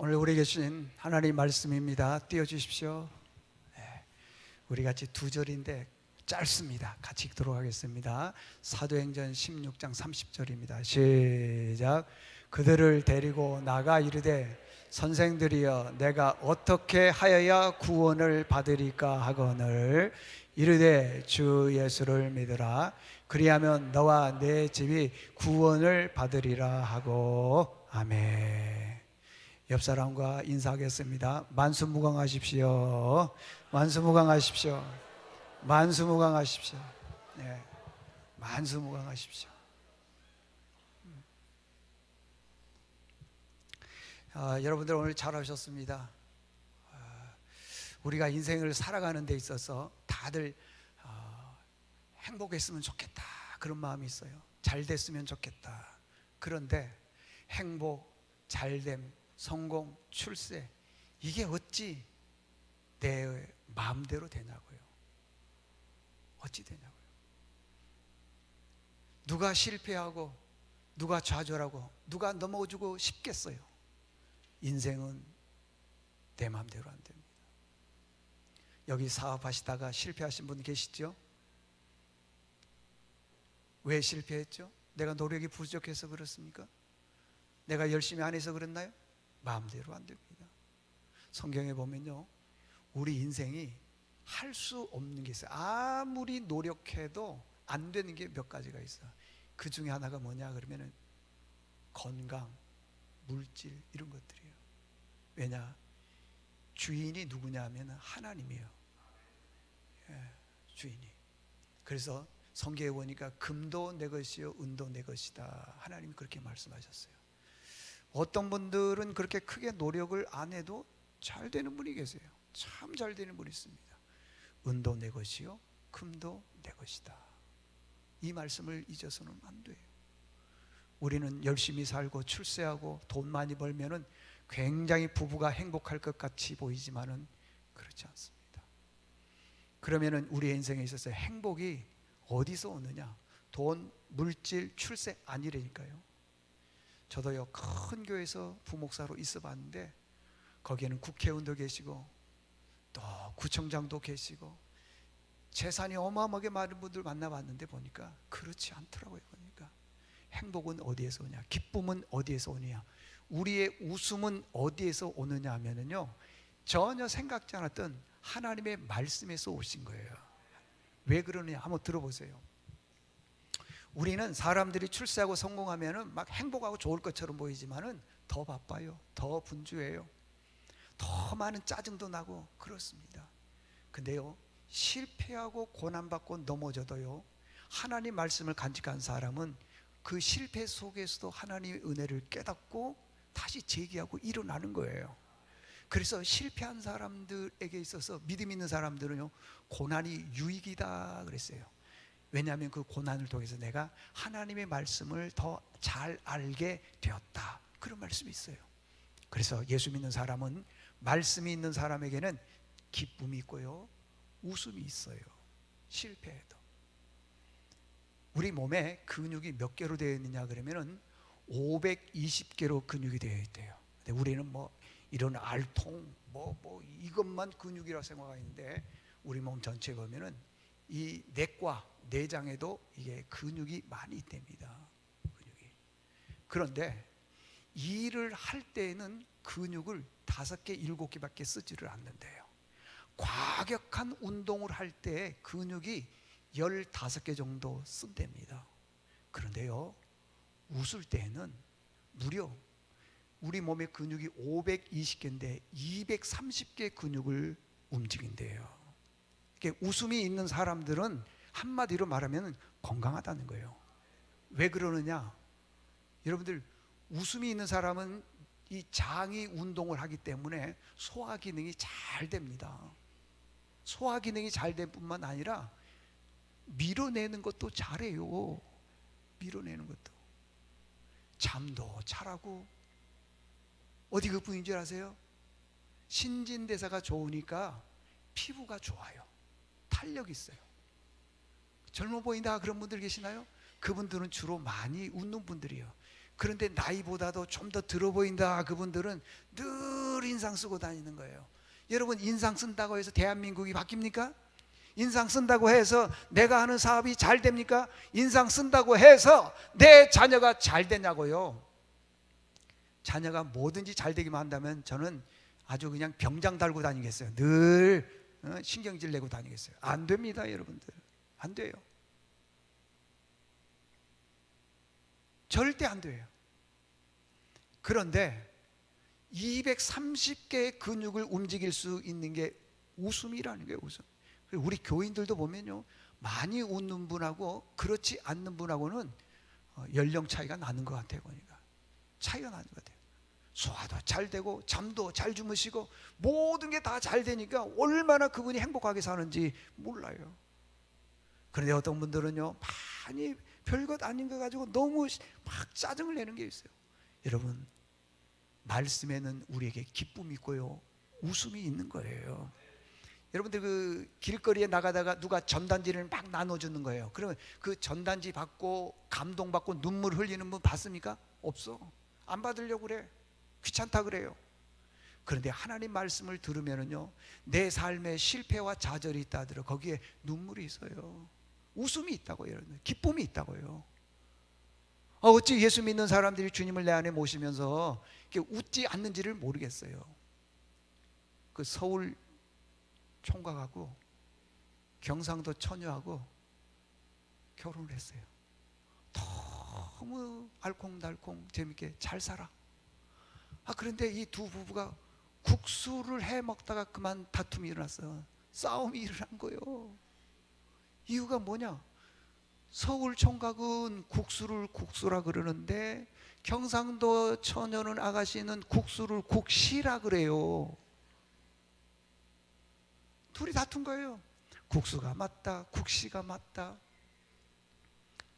오늘 우리에게 주신 하나님 말씀입니다. 띄워주십시오. 네, 우리 같이 두 절인데 짧습니다. 같이 읽도록 하겠습니다. 사도행전 16장 30절입니다. 시작. 그들을 데리고 나가 이르되 선생들이여 내가 어떻게 하여야 구원을 받으리까 하거늘 이르되 주 예수를 믿으라 그리하면 너와 내 집이 구원을 받으리라 하고 아멘. 옆 사람과 인사하겠습니다. 만수무강하십시오. 만수무강하십시오. 만수무강하십시오. 네, 만수무강하십시오. 여러분들 오늘 잘하셨습니다. 우리가 인생을 살아가는 데 있어서 다들 행복했으면 좋겠다 그런 마음이 있어요. 잘 됐으면 좋겠다. 그런데 행복, 잘됨, 성공, 출세 이게 어찌 내 마음대로 되냐고요. 어찌 되냐고요. 누가 실패하고 누가 좌절하고 누가 넘어지고 싶겠어요. 인생은 내 마음대로 안 됩니다. 여기 사업하시다가 실패하신 분 계시죠? 왜 실패했죠? 내가 노력이 부족해서 그렇습니까? 내가 열심히 안 해서 그랬나요? 마음대로 안 됩니다. 성경에 보면요, 우리 인생이 할 수 없는 게 있어요. 아무리 노력해도 안 되는 게 몇 가지가 있어요. 그 중에 하나가 뭐냐 그러면은 건강, 물질 이런 것들이에요. 왜냐? 주인이 누구냐 하면 하나님이에요. 주인이. 그래서 성경에 보니까 금도 내 것이요 은도 내 것이다. 하나님이 그렇게 말씀하셨어요. 어떤 분들은 그렇게 크게 노력을 안 해도 잘 되는 분이 계세요. 참 잘 되는 분이 있습니다. 은도 내 것이요 금도 내 것이다. 이 말씀을 잊어서는 안 돼요. 우리는 열심히 살고 출세하고 돈 많이 벌면은 굉장히 부부가 행복할 것 같이 보이지만은 그렇지 않습니다. 그러면은 우리 인생에 있어서 행복이 어디서 오느냐? 돈, 물질, 출세 아니라니까요. 저도요 큰 교회에서 부목사로 있어 봤는데 거기에는 국회의원도 계시고 또 구청장도 계시고 재산이 어마어마하게 많은 분들 만나봤는데 보니까 그렇지 않더라고요. 보니까 행복은 어디에서 오냐? 기쁨은 어디에서 오느냐? 우리의 웃음은 어디에서 오느냐 하면은요 전혀 생각지 않았던 하나님의 말씀에서 오신 거예요. 왜 그러느냐 한번 들어보세요. 우리는 사람들이 출세하고 성공하면은 막 행복하고 좋을 것처럼 보이지만은 더 바빠요. 더 분주해요. 더 많은 짜증도 나고 그렇습니다. 근데요, 실패하고 고난받고 넘어져도요, 하나님 말씀을 간직한 사람은 그 실패 속에서도 하나님의 은혜를 깨닫고 다시 재기하고 일어나는 거예요. 그래서 실패한 사람들에게 있어서 믿음 있는 사람들은요, 고난이 유익이다 그랬어요. 왜냐하면 그 고난을 통해서 내가 하나님의 말씀을 더 잘 알게 되었다. 그런 말씀이 있어요. 그래서 예수 믿는 사람은 말씀이 있는 사람에게는 기쁨이 있고요, 웃음이 있어요. 실패해도. 우리 몸에 근육이 몇 개로 되어 있느냐 그러면은 520개로 근육이 되어 있대요. 근데 우리는 뭐 이런 알통 이것만 근육이라고 생각하는데 우리 몸 전체에 보면은 이 내과 내장에도 이게 근육이 많이 있답니다. 근육이. 그런데 일을 할 때에는 근육을 5개, 7개밖에 쓰지를 않는데요. 과격한 운동을 할 때 근육이 15개 정도 쓴답니다. 그런데요, 웃을 때에는 무려 우리 몸의 근육이 520개인데 230개 근육을 움직인대요. 웃음이 있는 사람들은 한마디로 말하면 건강하다는 거예요. 왜 그러느냐? 여러분들 웃음이 있는 사람은 이 장이 운동을 하기 때문에 소화 기능이 잘 됩니다. 소화 기능이 잘 될 뿐만 아니라 밀어내는 것도 잘해요. 밀어내는 것도. 잠도 잘하고. 어디 그뿐인 줄 아세요? 신진대사가 좋으니까 피부가 좋아요. 탄력이 있어요. 젊어 보인다 그런 분들 계시나요? 그분들은 주로 많이 웃는 분들이에요. 그런데 나이보다도 좀 더 들어 보인다, 그분들은 늘 인상 쓰고 다니는 거예요. 여러분, 인상 쓴다고 해서 대한민국이 바뀝니까? 인상 쓴다고 해서 내가 하는 사업이 잘 됩니까? 인상 쓴다고 해서 내 자녀가 잘 되냐고요. 자녀가 뭐든지 잘 되기만 한다면 저는 아주 그냥 병장 달고 다니겠어요. 늘 신경질 내고 다니겠어요. 안 됩니다, 여러분들. 안 돼요. 절대 안 돼요. 그런데 230개의 근육을 움직일 수 있는 게 웃음이라는 거예요. 웃음. 우리 교인들도 보면요, 많이 웃는 분하고 그렇지 않는 분하고는 연령 차이가 나는 것 같아요. 보니까 차이가 나는 것 같아요. 소화도 잘 되고 잠도 잘 주무시고 모든 게 다 잘 되니까 얼마나 그분이 행복하게 사는지 몰라요. 그런데 어떤 분들은요, 많이 별것 아닌 거 가지고 너무 막 짜증을 내는 게 있어요. 여러분, 말씀에는 우리에게 기쁨이 있고요, 웃음이 있는 거예요. 여러분들 그 길거리에 나가다가 누가 전단지를 막 나눠주는 거예요. 그러면 그 전단지 받고 감동받고 눈물 흘리는 분 봤습니까? 없어. 안 받으려고 그래. 귀찮다 그래요. 그런데 하나님 말씀을 들으면은요, 내 삶에 실패와 좌절이 있다 하더라도 거기에 눈물이 있어요. 웃음이 있다고요. 기쁨이 있다고요. 어찌 예수 믿는 사람들이 주님을 내 안에 모시면서 이렇게 웃지 않는지를 모르겠어요. 그 서울 총각하고 경상도 처녀하고 결혼을 했어요. 너무 알콩달콩 재밌게 잘 살아. 그런데 이 두 부부가 국수를 해 먹다가 그만 다툼이 일어났어요. 싸움이 일어난 거예요. 이유가 뭐냐? 서울 총각은 국수를 국수라 그러는데 경상도 처녀는 아가씨는 국수를 국시라 그래요. 둘이 다툰 거예요. 국수가 맞다, 국시가 맞다.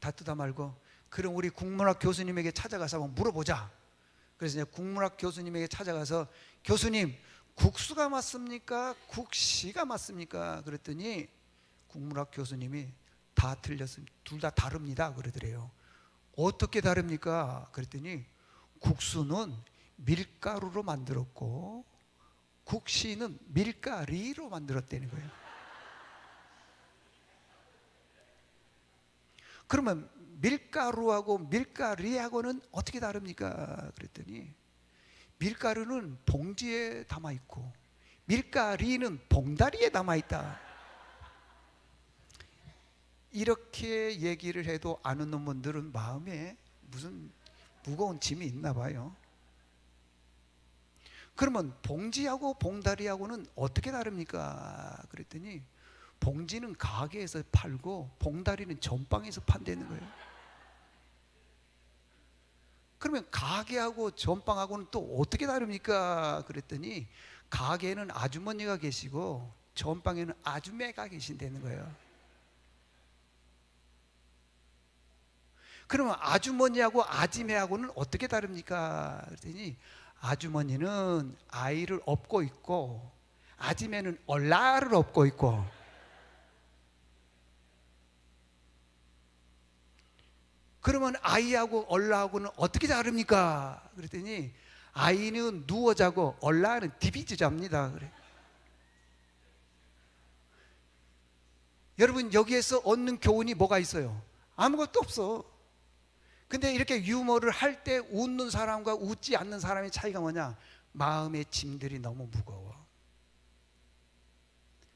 다투다 말고 그럼 우리 국문학 교수님에게 찾아가서 한번 물어보자. 그래서 이제 국문학 교수님에게 찾아가서 교수님, 국수가 맞습니까? 국시가 맞습니까? 그랬더니 국문학 교수님이 다 틀렸습니다. 둘 다 다릅니다. 그러더래요. 어떻게 다릅니까? 그랬더니 국수는 밀가루로 만들었고 국시는 밀가리로 만들었다는 거예요. 그러면 밀가루하고 밀가리하고는 어떻게 다릅니까? 그랬더니 밀가루는 봉지에 담아 있고 밀가리는 봉다리에 담아 있다. 이렇게 얘기를 해도 안 웃는 분들은 마음에 무슨 무거운 짐이 있나 봐요. 그러면 봉지하고 봉다리하고는 어떻게 다릅니까? 그랬더니 봉지는 가게에서 팔고 봉다리는 전방에서 판다는 거예요. 그러면 가게하고 전방하고는 또 어떻게 다릅니까? 그랬더니 가게에는 아주머니가 계시고 전방에는 아주매가 계신다는 거예요. 그러면 아주머니하고 아지매하고는 어떻게 다릅니까? 그랬더니 아주머니는 아이를 업고 있고 아지매는 얼라를 업고 있고. 그러면 아이하고 얼라하고는 어떻게 다릅니까? 그랬더니 아이는 누워 자고 얼라는 디비즈 잡니다. 그래. 여러분, 여기에서 얻는 교훈이 뭐가 있어요? 아무것도 없어. 근데 이렇게 유머를 할 때 웃는 사람과 웃지 않는 사람의 차이가 뭐냐? 마음의 짐들이 너무 무거워.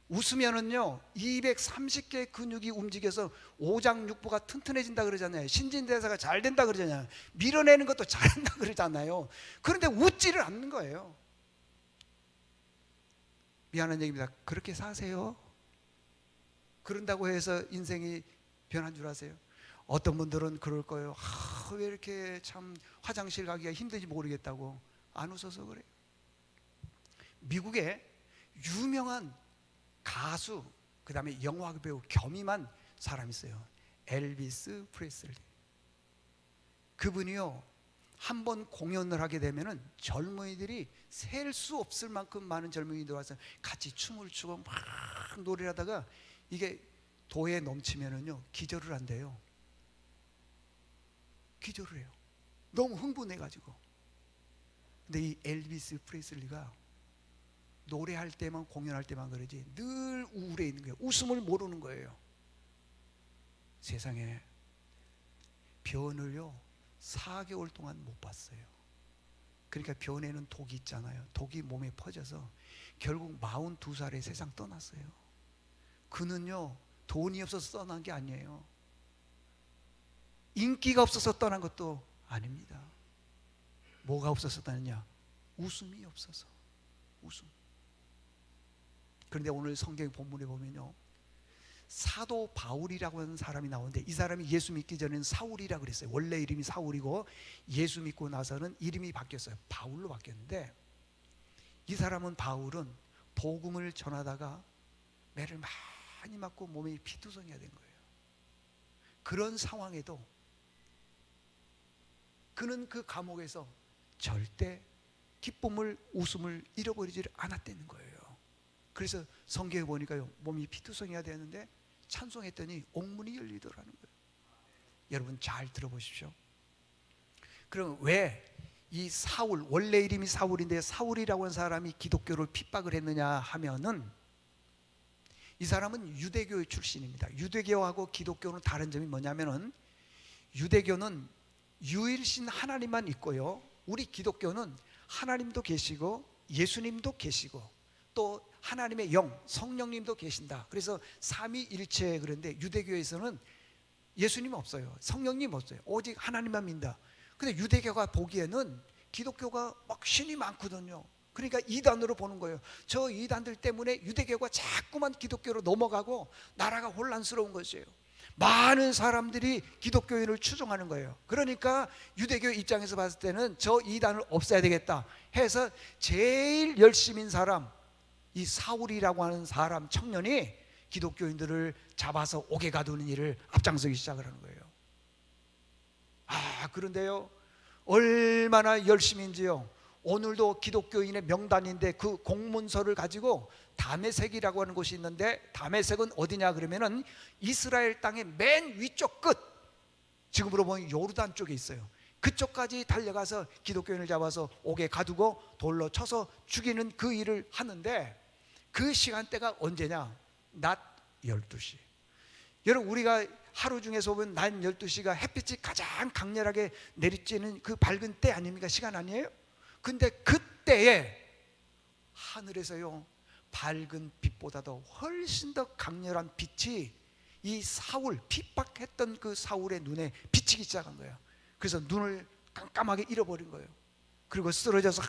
웃으면은요 230개의 근육이 움직여서 오장육부가 튼튼해진다 그러잖아요. 신진대사가 잘 된다 그러잖아요. 밀어내는 것도 잘한다 그러잖아요. 그런데 웃지를 않는 거예요. 미안한 얘기입니다. 그렇게 사세요. 그런다고 해서 인생이 변한 줄 아세요? 어떤 분들은 그럴 거예요. 왜 이렇게 참 화장실 가기가 힘든지 모르겠다고. 안 웃어서 그래요. 미국에 유명한 가수, 그 다음에 영화배우 겸임한 사람이 있어요. 엘비스 프레슬리. 그분이요 한 번 공연을 하게 되면은 젊은이들이 셀 수 없을 만큼 많은 젊은이들 와서 같이 춤을 추고 막 노래를 하다가 이게 도에 넘치면은요 기절을 한대요. 기절을 해요. 너무 흥분해가지고. 근데 이 엘비스 프레슬리가 노래할 때만, 공연할 때만 그러지 늘 우울해 있는 거예요. 웃음을 모르는 거예요. 세상에 변을요 4개월 동안 못 봤어요. 그러니까 변에는 독이 있잖아요. 독이 몸에 퍼져서 결국 42살에 세상 떠났어요. 그는요 돈이 없어서 떠난 게 아니에요. 인기가 없어서 떠난 것도 아닙니다. 뭐가 없어서 떠났냐? 웃음이 없어서. 웃음. 그런데 오늘 성경 본문에 보면요 사도 바울이라고 하는 사람이 나오는데, 이 사람이 예수 믿기 전에는 사울이라고 그랬어요. 원래 이름이 사울이고 예수 믿고 나서는 이름이 바뀌었어요. 바울로 바뀌었는데, 이 사람은, 바울은 복음을 전하다가 매를 많이 맞고 몸이 피투성이가 된 거예요. 그런 상황에도 그는 그 감옥에서 절대 기쁨을, 웃음을 잃어버리지를 않았다는 거예요. 그래서 성경에 보니까요 몸이 피투성이가 되었는데 찬송했더니 옥문이 열리더라는 거예요. 여러분 잘 들어보십시오. 그럼 왜 이 사울, 원래 이름이 사울인데 사울이라고 하는 사람이 기독교를 핍박을 했느냐 하면은, 이 사람은 유대교 출신입니다. 유대교하고 기독교는 다른 점이 뭐냐면은, 유대교는 유일신 하나님만 있고요, 우리 기독교는 하나님도 계시고 예수님도 계시고 또 하나님의 영, 성령님도 계신다. 그래서 삼위일체. 그런데 유대교에서는 예수님 없어요, 성령님 없어요, 오직 하나님만 믿는다. 근데 유대교가 보기에는 기독교가 막 신이 많거든요. 그러니까 이단으로 보는 거예요. 저 이단들 때문에 유대교가 자꾸만 기독교로 넘어가고 나라가 혼란스러운 것이에요. 많은 사람들이 기독교인을 추종하는 거예요. 그러니까 유대교 입장에서 봤을 때는 저 이단을 없애야 되겠다 해서 제일 열심인 사람, 이 사울이라고 하는 사람, 청년이 기독교인들을 잡아서 옥에 가두는 일을 앞장서기 시작을 하는 거예요. 그런데요 얼마나 열심인지요, 오늘도 기독교인의 명단인데 그 공문서를 가지고 다메섹이라고 하는 곳이 있는데, 다메섹은 어디냐 그러면은 이스라엘 땅의 맨 위쪽 끝, 지금으로 보면 요르단 쪽에 있어요. 그쪽까지 달려가서 기독교인을 잡아서 옥에 가두고 돌로 쳐서 죽이는 그 일을 하는데, 그 시간대가 언제냐? 낮 12시. 여러분 우리가 하루 중에서 보면 낮 12시가 햇빛이 가장 강렬하게 내리쬐는 그 밝은 때 아닙니까? 시간 아니에요? 근데 그때에 하늘에서요 밝은 빛보다도 훨씬 더 강렬한 빛이 이 사울, 핍박했던 그 사울의 눈에 비치기 시작한 거예요. 그래서 눈을 깜깜하게 잃어버린 거예요. 그리고 쓰러져서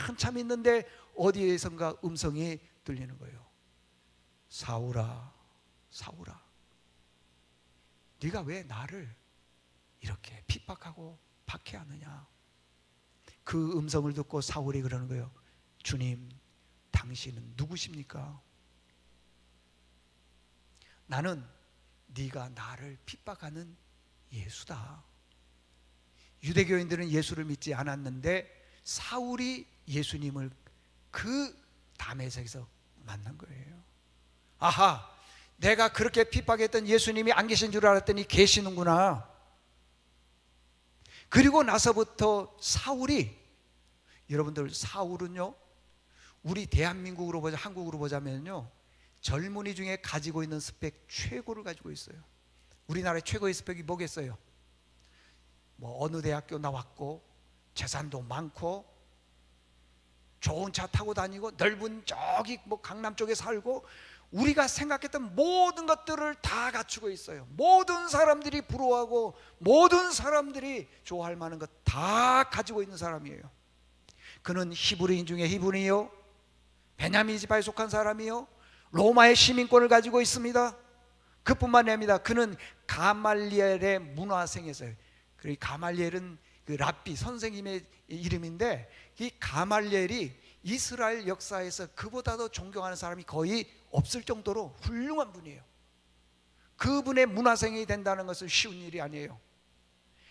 한참 있는데 어디에선가 음성이 들리는 거예요. 사울아, 사울아, 네가 왜 나를 이렇게 핍박하고 박해하느냐. 그 음성을 듣고 사울이 그러는 거예요. 주님, 당신은 누구십니까? 나는 네가 나를 핍박하는 예수다. 유대교인들은 예수를 믿지 않았는데 사울이 예수님을 그 다메섹에서 만난 거예요. 아하, 내가 그렇게 핍박했던 예수님이 안 계신 줄 알았더니 계시는구나. 그리고 나서부터 사울이, 여러분들 사울은요 우리 대한민국으로 보자, 한국으로 보자면요 젊은이 중에 가지고 있는 스펙 최고를 가지고 있어요. 우리나라의 최고의 스펙이 뭐겠어요? 뭐 어느 대학교 나왔고 재산도 많고 좋은 차 타고 다니고 넓은 저기 뭐 강남 쪽에 살고, 우리가 생각했던 모든 것들을 다 갖추고 있어요. 모든 사람들이 부러워하고 모든 사람들이 좋아할 만한 것 다 가지고 있는 사람이에요. 그는 히브리인 중에 히브리요, 베냐민 지파에 속한 사람이요, 로마의 시민권을 가지고 있습니다. 그뿐만이 아니라 그는 가말리엘의 문화생이었어요. 그리고 가말리엘은 그 랍비 선생님의 이름인데, 이 가말리엘이 이스라엘 역사에서 그보다도 존경하는 사람이 거의 없을 정도로 훌륭한 분이에요. 그분의 문화생이 된다는 것은 쉬운 일이 아니에요.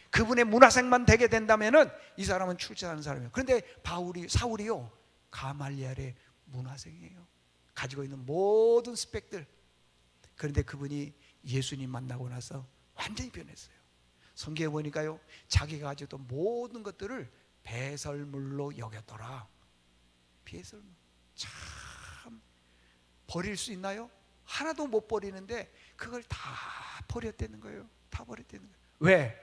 그분의 문화생만 되게 된다면은 이 사람은 출세하는 사람이에요. 그런데 사울이요 가말리엘의 문화생이에요. 가지고 있는 모든 스펙들. 그런데 그분이 예수님 만나고 나서 완전히 변했어요. 성경에 보니까요, 자기가 가졌던 모든 것들을 배설물로 여겼더라. 배설물. 참, 버릴 수 있나요? 하나도 못 버리는데 그걸 다 버렸다는 거예요. 다 버렸다는 거예요. 왜?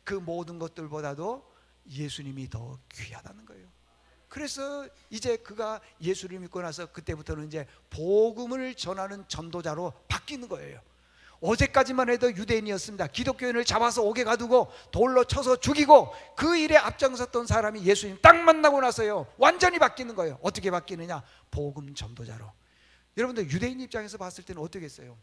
그 모든 것들보다도 예수님이 더 귀하다는 거예요. 그래서 이제 그가 예수를 믿고 나서 그때부터는 이제 복음을 전하는 전도자로 바뀌는 거예요. 어제까지만 해도 유대인이었습니다. 기독교인을 잡아서 옥에 가두고 돌로 쳐서 죽이고 그 일에 앞장섰던 사람이 예수님 딱 만나고 나서요, 완전히 바뀌는 거예요. 어떻게 바뀌느냐? 복음 전도자로. 여러분들, 유대인 입장에서 봤을 때는 어떻겠어요?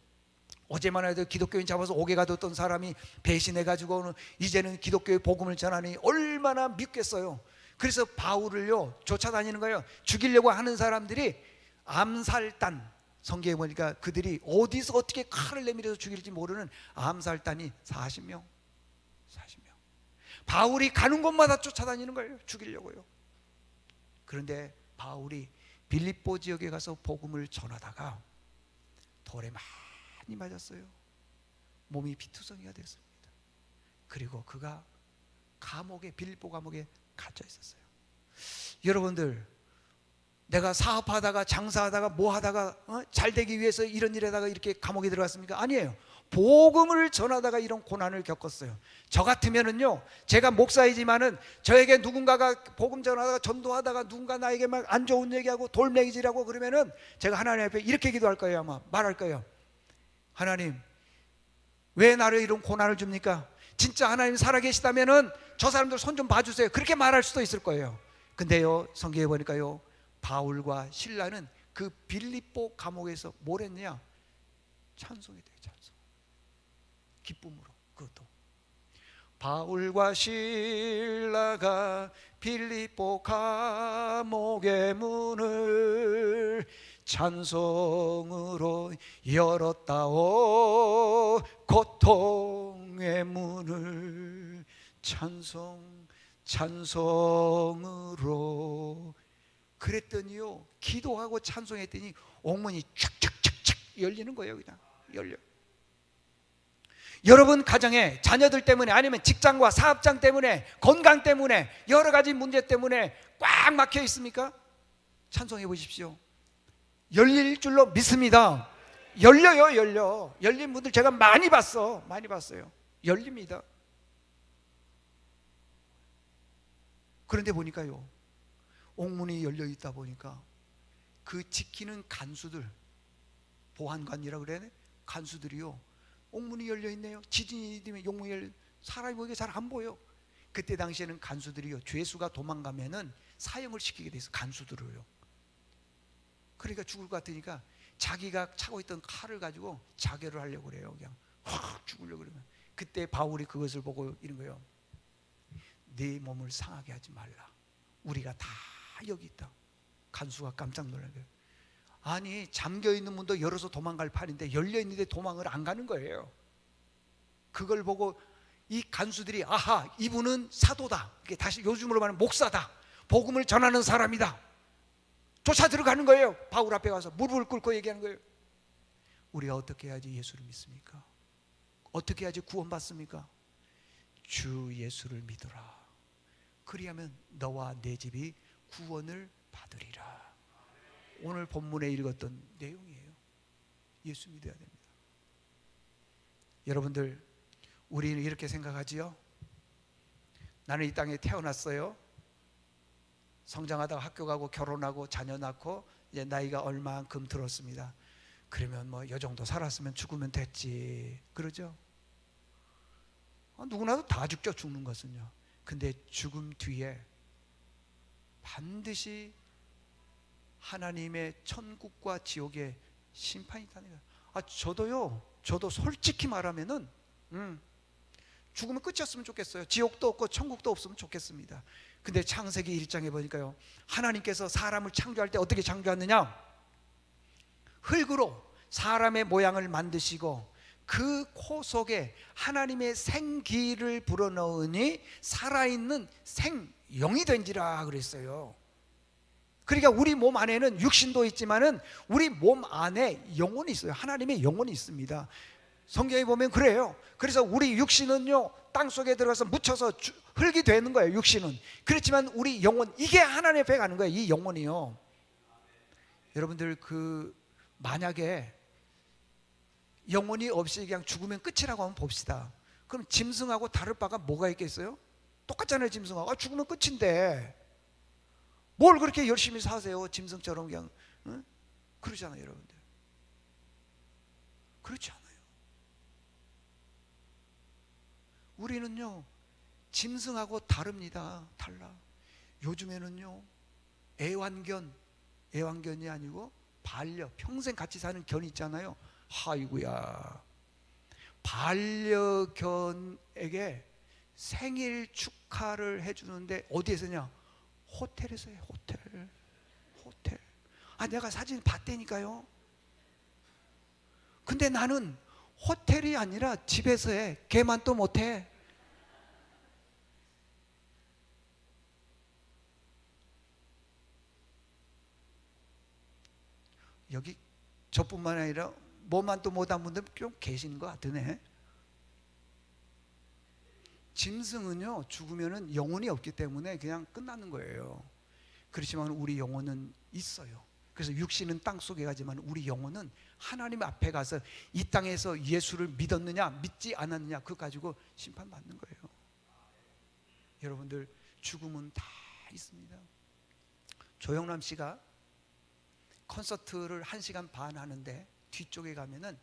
어제만 해도 기독교인 잡아서 옥에 가뒀던 사람이 배신해가지고는 이제는 기독교의 복음을 전하니 얼마나 믿겠어요. 그래서 바울을요 쫓아다니는 거예요. 죽이려고 하는 사람들이 암살단, 성경에 보니까 그들이 어디서 어떻게 칼을 내밀어서 죽일지 모르는 암살단이 40명. 바울이 가는 곳마다 쫓아다니는 거예요. 죽이려고요. 그런데 바울이 빌립보 지역에 가서 복음을 전하다가 돌에 많이 맞았어요. 몸이 피투성이가 됐습니다. 그리고 그가 감옥에, 빌립보 감옥에 갇혀 있었어요. 여러분들, 내가 사업하다가 장사하다가 뭐 하다가 잘 되기 위해서 이런 일에다가 이렇게 감옥에 들어갔습니까? 아니에요. 복음을 전하다가 이런 고난을 겪었어요. 저 같으면은요, 제가 목사이지만은 저에게 누군가가 복음 전하다가 전도하다가 누군가 나에게 막 안 좋은 얘기하고 돌멩이질하고 그러면은 제가 하나님 앞에 이렇게 기도할 거예요. 아마 말할 거예요. 하나님, 왜 나를 이런 고난을 줍니까? 진짜 하나님 살아계시다면은 저 사람들 손 좀 봐주세요. 그렇게 말할 수도 있을 거예요. 근데요, 성경에 보니까요, 바울과 실라는 그 빌립보 감옥에서 뭘 했냐? 찬송했대요. 찬송. 기쁨으로. 그것도 바울과 실라가 빌립보 감옥의 문을 찬송으로 열었다오. 고통의 문을 찬송으로. 그랬더니요, 기도하고 찬송했더니 옥문이 착착착착 열리는 거예요. 그냥 열려. 여러분 가정에 자녀들 때문에, 아니면 직장과 사업장 때문에, 건강 때문에, 여러 가지 문제 때문에 꽉 막혀 있습니까? 찬송해 보십시오. 열릴 줄로 믿습니다. 열려요. 열려. 열린 분들 제가 많이 봤어요. 열립니다. 그런데 보니까요, 옥문이 열려 있다 보니까 그 지키는 간수들, 보안관이라고 그래야 되나? 간수들이요, 옥문이 열려 있네요. 지진이 되면 옥문이 열려, 사람이 보기에 잘 안 보여. 그때 당시에는 간수들이요, 죄수가 도망가면은 사형을 시키게 돼 있어, 간수들을요. 그러니까 죽을 것 같으니까 자기가 차고 있던 칼을 가지고 자결을 하려고 그래요. 그냥 확 죽으려고 그러면, 그때 바울이 그것을 보고 이런 거예요. 네 몸을 상하게 하지 말라. 우리가 다 여기 있다. 간수가 깜짝 놀란 거예요. 아니, 잠겨있는 문도 열어서 도망갈 판인데 열려있는데 도망을 안 가는 거예요. 그걸 보고 이 간수들이, 아하, 이분은 사도다, 이게 다시 요즘으로 말하면 목사다, 복음을 전하는 사람이다, 쫓아 들어가는 거예요. 바울 앞에 가서 무릎을 꿇고 얘기하는 거예요. 우리가 어떻게 해야지 예수를 믿습니까? 어떻게 해야지 구원받습니까? 주 예수를 믿어라. 그리하면 너와 내 집이 구원을 받으리라. 오늘 본문에 읽었던 내용이에요. 예수 믿어야 됩니다. 여러분들, 우리는 이렇게 생각하지요. 나는 이 땅에 태어났어요. 성장하다가 학교 가고 결혼하고 자녀 낳고 이제 나이가 얼마만큼 들었습니다. 그러면 뭐 이 정도 살았으면 죽으면 됐지, 그러죠? 누구나도 다 죽죠, 죽는 것은요. 근데 죽음 뒤에 반드시 하나님의 천국과 지옥의 심판이 있다는 거예요. 저도 솔직히 말하면은 죽으면 끝이었으면 좋겠어요. 지옥도 없고 천국도 없으면 좋겠습니다. 근데 창세기 1장에 보니까요, 하나님께서 사람을 창조할 때 어떻게 창조했느냐? 흙으로 사람의 모양을 만드시고 그 코 속에 하나님의 생기를 불어넣으니 살아있는 생영이 된지라 그랬어요. 그러니까 우리 몸 안에는 육신도 있지만은 우리 몸 안에 영혼이 있어요. 하나님의 영혼이 있습니다. 성경에 보면 그래요. 그래서 우리 육신은요 땅속에 들어가서 묻혀서 흙이 되는 거예요. 육신은. 그렇지만 우리 영혼, 이게 하나님 앞에 가는 거예요. 이 영혼이요. 여러분들 만약에 영혼이 없이 그냥 죽으면 끝이라고 한번 봅시다. 그럼 짐승하고 다를 바가 뭐가 있겠어요? 똑같잖아요. 짐승하고 죽으면 끝인데 뭘 그렇게 열심히 사세요? 짐승처럼 그냥. 응? 그러잖아요. 여러분들 그렇지 않아요. 우리는요 짐승하고 다릅니다. 달라. 요즘에는요 애완견이 아니고 평생 같이 사는 견 있잖아요. 아이고야, 반려견에게 생일 축하를 해주는데 어디에서냐? 호텔에서 해요. 호텔. 내가 사진 봤다니까요. 근데 나는 호텔이 아니라 집에서 해. 걔만 또 못해. 여기 저뿐만 아니라 뭐만 또 못한 분들 좀 계시는 것 같으네. 짐승은요 죽으면은 영혼이 없기 때문에 그냥 끝나는 거예요. 그렇지만 우리 영혼은 있어요. 그래서 육신은 땅 속에 가지만 우리 영혼은 하나님 앞에 가서 이 땅에서 예수를 믿었느냐 믿지 않았느냐 그거 가지고 심판받는 거예요. 여러분들 죽음은 다 있습니다. 조영남 씨가 콘서트를 1시간 반 하는데 뒤쪽에 가면은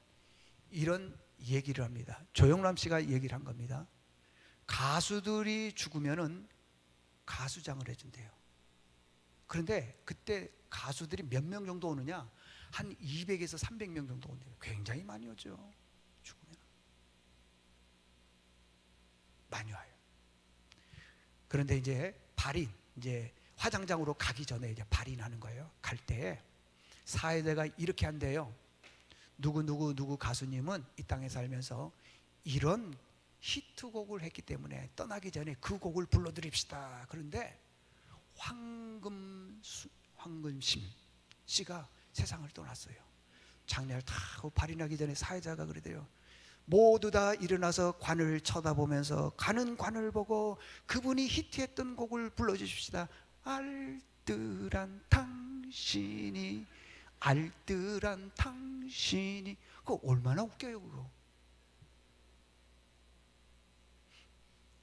이런 얘기를 합니다. 조영남 씨가 얘기를 한 겁니다. 가수들이 죽으면은 가수장을 해준대요. 그런데 그때 가수들이 몇 명 정도 오느냐? 한 200에서 300명 정도 온대요. 굉장히 많이 오죠. 죽으면 많이 와요. 그런데 이제 화장장으로 가기 전에 이제 발인하는 거예요. 갈 때 사회자가 이렇게 한대요. 누구 가수님은 이 땅에 살면서 이런 히트곡을 했기 때문에 떠나기 전에 그 곡을 불러드립시다. 그런데 황금심 씨가 세상을 떠났어요. 장례를 다 하고 발인하기 전에 사회자가 그러대요. 모두 다 일어나서 관을 쳐다보면서 가는 관을 보고 그분이 히트했던 곡을 불러주십시다. 알뜰한 당신이 그거 얼마나 웃겨요. 그거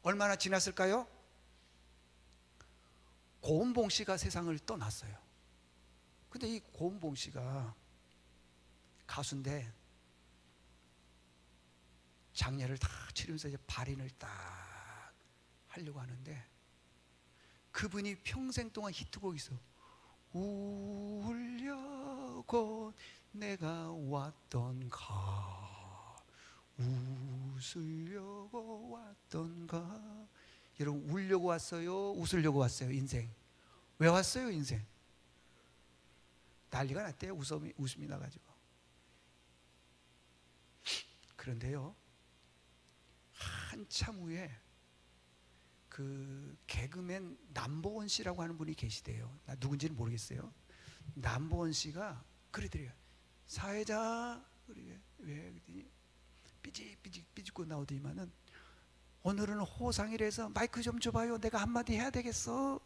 얼마나 지났을까요? 고은봉 씨가 세상을 떠났어요. 근데 이 고은봉 씨가 가수인데 장례를 다 치르면서 이제 발인을 딱 하려고 하는데 그분이 평생 동안 히트곡이 있어. 울려고 내가 왔던가 웃으려고 왔던가. 여러분 울려고 왔어요? 웃으려고 왔어요? 인생 왜 왔어요? 인생 난리가 났대요. 웃음이 나가지고. 그런데요 한참 후에 그 개그맨 남보원 씨라고 하는 분이 계시대요. 나 누군지는 모르겠어요. 남보원 씨가 그러더래요. 사회자 왜 삐짓고 나오더니만은 오늘은 호상이라서 마이크 좀 줘봐요. 내가 한마디 해야 되겠어.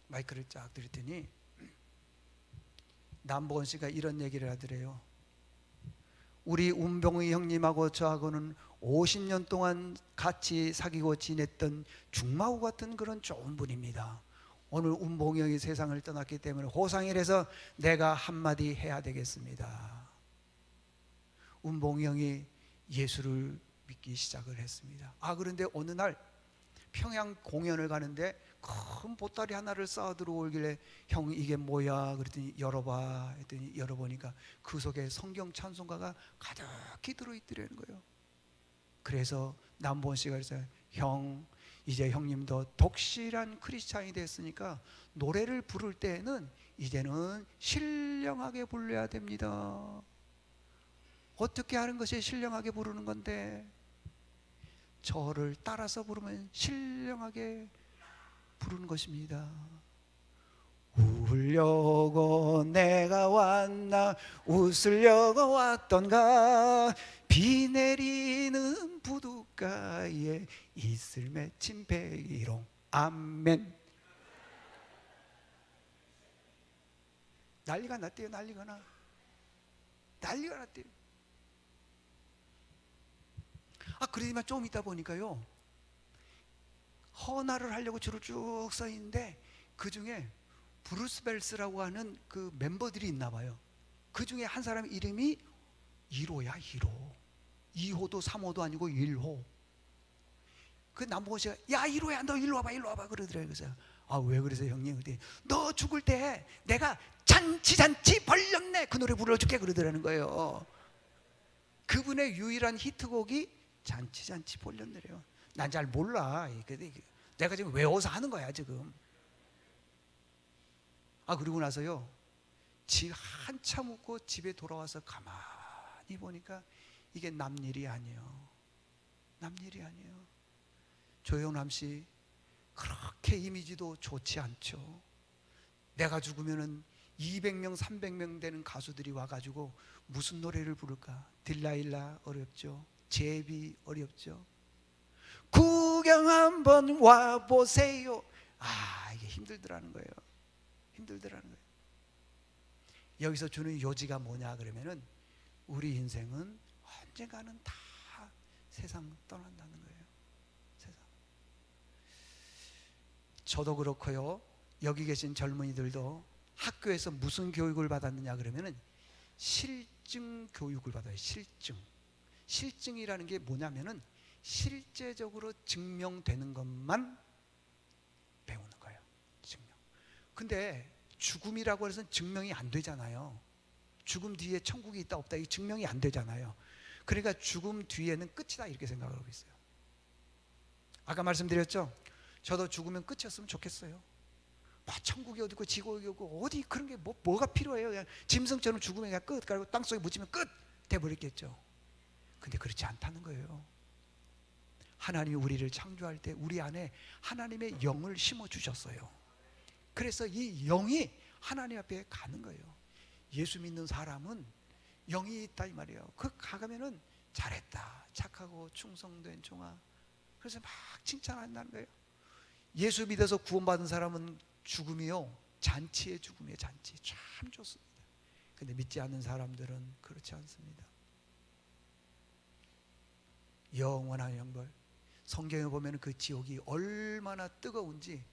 마이크를 쫙 드렸더니 남보원 씨가 이런 얘기를 하더래요. 우리 운봉이 형님하고 저하고는 50년 동안 같이 사귀고 지냈던 중마고 같은 그런 좋은 분입니다. 오늘 운봉이 형이 세상을 떠났기 때문에 호상이라서 내가 한마디 해야 되겠습니다. 운봉이 형이 예수를 믿기 시작을 했습니다. 그런데 어느 날 평양 공연을 가는데 큰 보따리 하나를 쌓아 들어오길래 형 이게 뭐야? 그랬더니 열어봐 했더니 열어보니까 그 속에 성경 찬송가가 가득히 들어있더라는 거예요. 그래서 남보원 씨가 그랬어요. 형 이제 형님도 독실한 크리스찬이 됐으니까 노래를 부를 때는 이제는 신령하게 불러야 됩니다. 어떻게 하는 것이 신령하게 부르는 건데 저를 따라서 부르면 신령하게 부르는 것입니다. 울려고 내가 왔나 웃으려고 왔던가 비 내리는 부둣가에 이슬 맺힌 백일홍 아멘. 난리가 났대요. 난리가 났대요. 그러지만 좀 있다 보니까요, 헌화를 하려고 줄을 쭉 서 있는데 그 중에 브루스 벨스라고 하는 그 멤버들이 있나 봐요. 그 중에 한 사람 이름이 1호야. 1호. 2호도 3호도 아니고 1호. 그 남보고 씨가 야 1호야 너 일로 와봐 그러더래요. 그래서 왜 그러세요 형님? 그랬더니 너 죽을 때 내가 잔치 벌렸네 그 노래 불러줄게 그러더라는 거예요. 그분의 유일한 히트곡이 잔치 벌렸네래요. 난 잘 몰라. 내가 지금 외워서 하는 거야 지금. 그리고 나서요, 한참 웃고 집에 돌아와서 가만히 보니까 이게 남 일이 아니에요. 조영남 씨 그렇게 이미지도 좋지 않죠. 내가 죽으면은 200명 300명 되는 가수들이 와가지고 무슨 노래를 부를까? 딜라일라 어렵죠. 제비 어렵죠. 구경 한번 와보세요. 이게 힘들더라는 거예요. 여기서 주는 요지가 뭐냐 그러면은 우리 인생은 언젠가는 다 세상 떠난다는 거예요. 세상. 저도 그렇고요, 여기 계신 젊은이들도 학교에서 무슨 교육을 받았느냐 그러면은 실증 교육을 받아요. 실증이라는 게 뭐냐면은 실제적으로 증명되는 것만 배우는 거예요. 근데 죽음이라고 해서 증명이 안 되잖아요. 죽음 뒤에 천국이 있다 없다 이 증명이 안 되잖아요. 그러니까 죽음 뒤에는 끝이다 이렇게 생각을 하고 있어요. 아까 말씀드렸죠. 저도 죽으면 끝이었으면 좋겠어요. 천국이 어디고 지옥이 어디고 어디 그런 게 뭐가 필요해요. 그냥 짐승처럼 죽으면 그냥 끝. 그리고 땅속에 묻히면 끝 돼버렸겠죠. 근데 그렇지 않다는 거예요. 하나님이 우리를 창조할 때 우리 안에 하나님의 영을 심어주셨어요. 그래서 이 영이 하나님 앞에 가는 거예요. 예수 믿는 사람은 영이 있다 이 말이에요. 가가면은 잘했다, 착하고 충성된 종아. 그래서 막 칭찬한다는 거예요. 예수 믿어서 구원받은 사람은 죽음이요, 잔치의 죽음이에요. 잔치 참 좋습니다. 근데 믿지 않는 사람들은 그렇지 않습니다. 영원한 형벌. 성경에 보면 그 지옥이 얼마나 뜨거운지.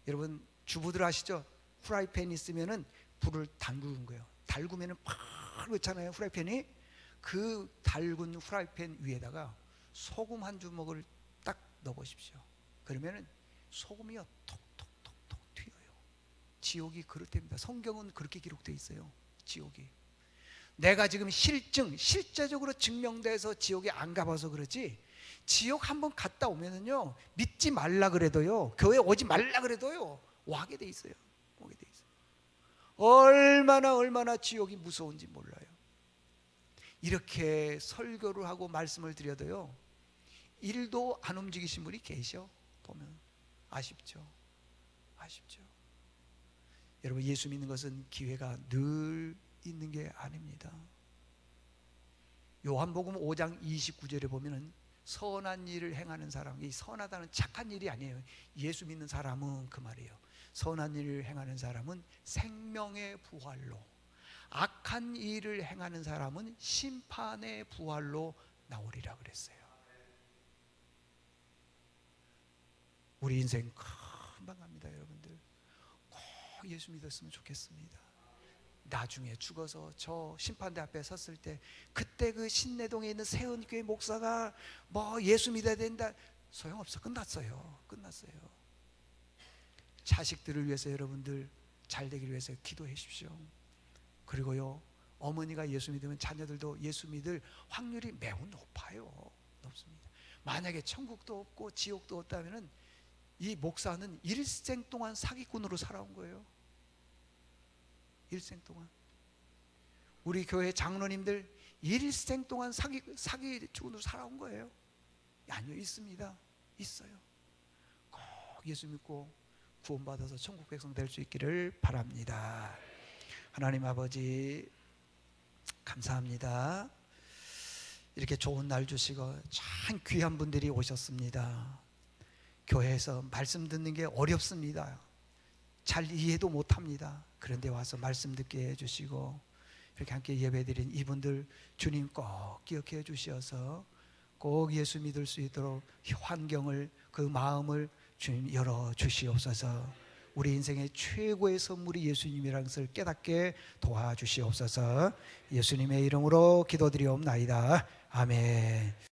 여러분 주부들 아시죠? 후라이팬 있으면은 불을 담그는 거예요. 달구면은 팍 그렇잖아요. 후라이팬이. 그 달군 후라이팬 위에다가 소금 한 주먹을 딱 넣어보십시오. 그러면은 소금이요 톡톡톡톡 튀어요. 지옥이 그렇답니다. 성경은 그렇게 기록되어 있어요. 지옥이. 내가 지금 실제적으로 증명돼서 지옥에 안 가봐서 그렇지, 지옥 한번 갔다 오면은요, 믿지 말라 그래도요, 교회 오지 말라 그래도요, 오게 돼 있어요. 얼마나 지옥이 무서운지 몰라요. 이렇게 설교를 하고 말씀을 드려도요, 일도 안 움직이신 분이 계셔 보면 아쉽죠. 여러분 예수 믿는 것은 기회가 늘 있는 게 아닙니다. 요한복음 5장 29절에 보면은 선한 일을 행하는 사람, 이 선하다는 착한 일이 아니에요. 예수 믿는 사람은 그 말이에요. 선한 일을 행하는 사람은 생명의 부활로, 악한 일을 행하는 사람은 심판의 부활로 나오리라 그랬어요. 우리 인생 금방 갑니다. 여러분들 꼭 예수 믿었으면 좋겠습니다. 나중에 죽어서 저 심판대 앞에 섰을 때, 그때 그 신내동에 있는 세은교회 목사가 예수 믿어야 된다, 소용없어. 끝났어요. 자식들을 위해서 여러분들 잘 되기를 위해서 기도해 주십시오. 그리고요, 어머니가 예수 믿으면 자녀들도 예수 믿을 확률이 매우 높습니다. 만약에 천국도 없고 지옥도 없다면은 이 목사는 일생 동안 사기꾼으로 살아온 거예요. 일생 동안. 우리 교회 장로님들 일생 동안 사기꾼으로 살아온 거예요. 아니요, 있습니다. 있어요. 꼭 예수 믿고 구원받아서 천국 백성 될 수 있기를 바랍니다. 하나님 아버지 감사합니다. 이렇게 좋은 날 주시고 참 귀한 분들이 오셨습니다. 교회에서 말씀 듣는 게 어렵습니다. 잘 이해도 못합니다. 그런데 와서 말씀 듣게 해주시고 이렇게 함께 예배드린 이분들 주님 꼭 기억해 주셔서 꼭 예수 믿을 수 있도록 환경을, 그 마음을 주님 열어 주시옵소서. 우리 인생의 최고의 선물이 예수님이라는 것을 깨닫게 도와주시옵소서. 예수님의 이름으로 기도드리옵나이다. 아멘.